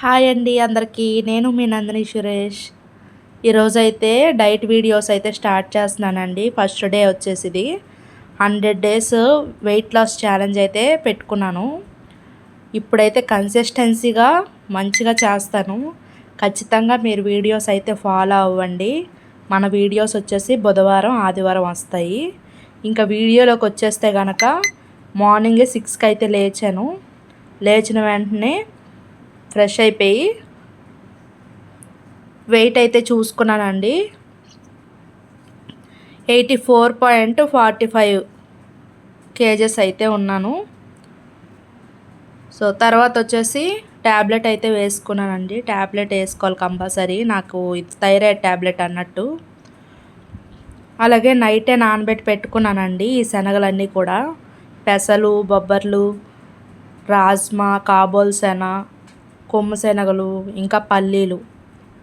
Hi అండి అందరికీ. నేను మీ నందిని సురేష్. ఈరోజైతే డైట్ వీడియోస్ అయితే స్టార్ట్ చేస్తున్నానండి. ఫస్ట్ డే వచ్చేసి ఇది 100 డేస్ వెయిట్ లాస్ ఛాలెంజ్ అయితే పెట్టుకున్నాను. ఇప్పుడైతే కన్సిస్టెన్సీగా మంచిగా చేస్తాను. ఖచ్చితంగా మీరు వీడియోస్ అయితే ఫాలో అవ్వండి. మన వీడియోస్ వచ్చేసి బుధవారం ఆదివారం వస్తాయి. ఇంకా వీడియోలోకి వచ్చేస్తే కనుక మార్నింగే 6కి అయితే లేచాను. లేచిన వెంటనే ఫ్రెష్ అయిపోయి వెయిట్ అయితే చూసుకున్నానండి. 84.45 kgs అయితే ఉన్నాను. సో తర్వాత వచ్చేసి ట్యాబ్లెట్ అయితే వేసుకున్నానండి. ట్యాబ్లెట్ వేసుకోవాలి కంపల్సరీ, నాకు ఇది థైరాయిడ్ ట్యాబ్లెట్ అన్నట్టు. అలాగే నైటే నానబెట్టి పెట్టుకున్నానండి ఈ శనగలన్నీ కూడా. పెసలు, బొబ్బర్లు, రాజ్మా, కాబోల్ శన, కొమ్ము శనగలు, ఇంకా పల్లీలు.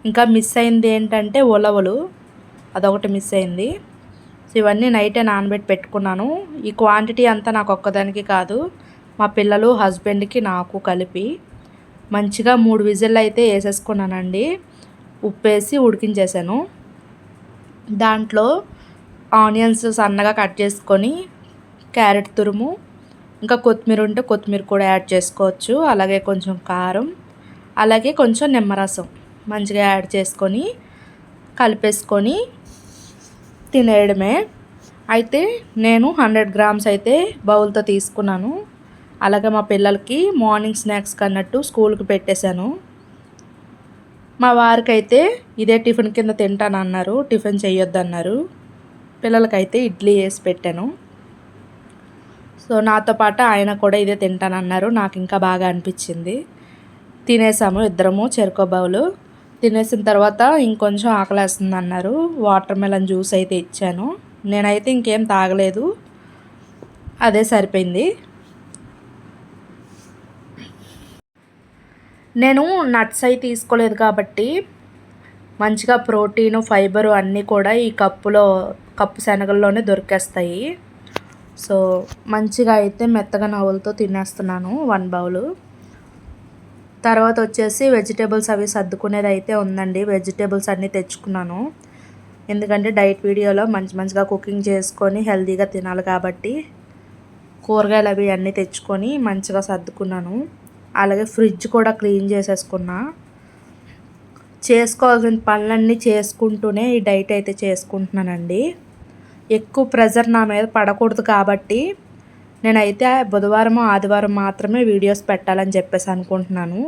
ఇంకా మిస్ అయింది ఏంటంటే ఉలవలు, అదొకటి మిస్ అయింది. సో ఇవన్నీ నైటే నానబెట్టి పెట్టుకున్నాను. ఈ క్వాంటిటీ అంతా నాకు ఒక్కదానికి కాదు, మా పిల్లలు, హస్బెండ్కి, నాకు కలిపి మంచిగా 3 విజిల్లు అయితే వేసేసుకున్నానండి. ఉప్పేసి ఉడికించేసాను. దాంట్లో ఆనియన్స్ సన్నగా కట్ చేసుకొని, క్యారెట్ తురుము, ఇంకా కొత్తిమీర ఉంటే కొత్తిమీర కూడా యాడ్ చేసుకోవచ్చు. అలాగే కొంచెం కారం, అలాగే కొంచెం నిమ్మరసం మంచిగా యాడ్ చేసుకొని కలిపేసుకొని తినేయడమే. అయితే నేను 100 గ్రామ్స్ అయితే బౌల్తో తీసుకున్నాను. అలాగే మా పిల్లలకి మార్నింగ్ స్నాక్స్ కన్నట్టు స్కూల్కి పెట్టేశాను. మా వారికి అయితే ఇదే టిఫిన్ కింద తింటానన్నారు, టిఫిన్ చేయొద్దన్నారు. పిల్లలకైతే ఇడ్లీ వేసి పెట్టాను. సో నాతో పాటు ఆయన కూడా ఇదే తింటానన్నారు. నాకు ఇంకా బాగా అనిపించింది. తినేసాము ఇద్దరము చెరుకో బౌలు. తినేసిన తర్వాత ఇంకొంచెం ఆకలేస్తుంది అన్నారు. వాటర్ మెలన్ జ్యూస్ అయితే ఇచ్చాను. నేనైతే ఇంకేం తాగలేదు, అదే సరిపోయింది. నేను నట్స్ అయి తీసుకోలేదు కాబట్టి మంచిగా ప్రోటీను, ఫైబరు అన్నీ కూడా ఈ కప్పు శనగల్లోనే దొరికేస్తాయి. సో మంచిగా అయితే మెత్తగా నవ్వులతో తినేస్తున్నాను 1 బౌలు. తర్వాత వచ్చేసి వెజిటేబుల్స్ అవి సర్దుకునేది అయితే ఉందండి. వెజిటేబుల్స్ అన్నీ తెచ్చుకున్నాను, ఎందుకంటే డైట్ వీడియోలో మంచిగా కుకింగ్ చేసుకొని హెల్తీగా తినాలి కాబట్టి కూరగాయలు అవి అన్నీ తెచ్చుకొని మంచిగా సర్దుకున్నాను. అలాగే ఫ్రిడ్జ్ కూడా క్లీన్ చేసేసుకున్నా. చేసుకోవాల్సిన పనులన్నీ చేసుకుంటూనే ఈ డైట్ అయితే చేసుకుంటున్నానండి. ఎక్కువ ప్రెజర్ నా మీద పడకూడదు కాబట్టి నేనైతే బుధవారం ఆదివారం మాత్రమే వీడియోస్ పెట్టాలని చెప్పేసి అనుకుంటున్నాను.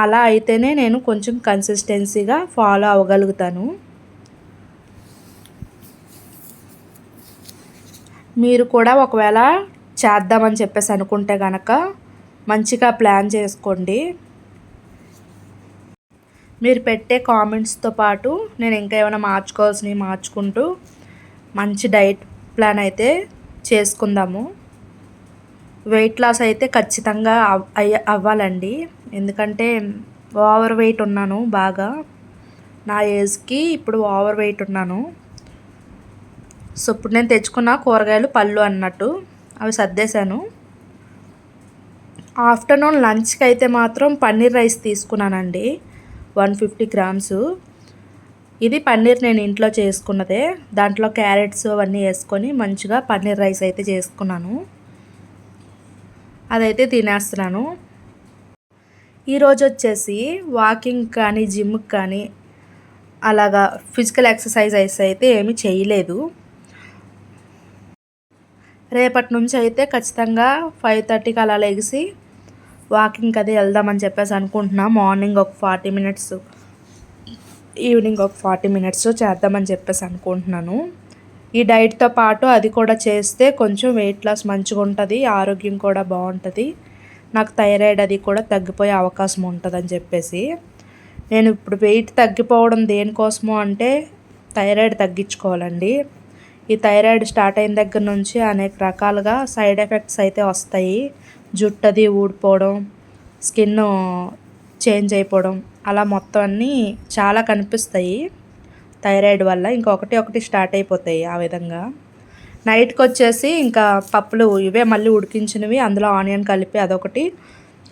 అలా అయితేనే నేను కొంచెం కన్సిస్టెన్సీగా ఫాలో అవ్వగలుగుతాను. మీరు కూడా ఒకవేళ చేద్దామని చెప్పేసి అనుకుంటే కనుక మంచిగా ప్లాన్ చేసుకోండి. మీరు పెట్టే కామెంట్స్తో పాటు నేను ఇంకా ఏమైనా మార్చుకోవాల్సినవి మార్చుకుంటూ మంచి డైట్ ప్లాన్ అయితే చేసుకుందాము. వెయిట్ లాస్ అయితే ఖచ్చితంగా అవ్వాలండి, ఎందుకంటే ఓవర్ వెయిట్ ఉన్నాను బాగా. నా ఏజ్కి ఇప్పుడు ఓవర్ వెయిట్ ఉన్నాను. సో ఇప్పుడు నేను తెచ్చుకున్న కూరగాయలు పళ్ళు అన్నట్టు అవి సర్దేశాను. ఆఫ్టర్నూన్ లంచ్కి అయితే మాత్రం పన్నీర్ రైస్ తీసుకున్నానండి, 150 గ్రామ్స్. ఇది పన్నీర్ నేను ఇంట్లో చేసుకున్నదే. దాంట్లో క్యారెట్స్ అవన్నీ వేసుకొని మంచిగా పన్నీర్ రైస్ అయితే చేసుకున్నాను. అదైతే తినేస్తున్నాను. ఈరోజు వచ్చేసి వాకింగ్ కానీ జిమ్కి కానీ అలాగా ఫిజికల్ ఎక్సర్సైజెస్ అయితే ఏమీ చేయలేదు. రేపటి నుంచి అయితే ఖచ్చితంగా 5:30కి అలా లెగిసి వాకింగ్కి అది వెళ్దామని చెప్పేసి అనుకుంటున్నా. మార్నింగ్ ఒక 40 మినిట్స్, ఈవినింగ్ ఒక 40 మినిట్స్ చేద్దామని చెప్పేసి అనుకుంటున్నాను. ఈ డైట్తో పాటు అది కూడా చేస్తే కొంచెం వెయిట్ లాస్ మంచిగా ఉంటుంది, ఆరోగ్యం కూడా బాగుంటుంది. నాకు థైరాయిడ్ అది కూడా తగ్గిపోయే అవకాశం ఉంటుందని చెప్పేసి నేను ఇప్పుడు వెయిట్ తగ్గిపోవడం దేనికోసమో అంటే థైరాయిడ్ తగ్గించుకోవాలండి. ఈ థైరాయిడ్ స్టార్ట్ అయిన దగ్గర నుంచి అనేక రకాలుగా సైడ్ ఎఫెక్ట్స్ అయితే వస్తాయి. జుట్టు అది ఊడిపోవడం, స్కిన్ చేంజ్ అయిపోవడం, అలా మొత్తం అన్నీ చాలా కనిపిస్తాయి థైరాయిడ్ వల్ల. ఇంకొకటి స్టార్ట్ అయిపోతాయి ఆ విధంగా. నైట్కి వచ్చేసి ఇంకా పప్పులు ఇవే మళ్ళీ ఉడికించినవి, అందులో ఆనియన్ కలిపి అదొకటి,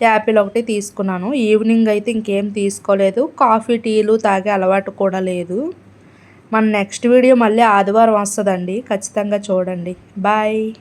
యాపిల్ ఒకటి తీసుకున్నాను. ఈవినింగ్ అయితే ఇంకేం తీసుకోలేదు. కాఫీ టీలు తాగే అలవాటు కూడా లేదు. మన నెక్స్ట్ వీడియో మళ్ళీ ఆదివారం వస్తుందండి. ఖచ్చితంగా చూడండి. బాయ్.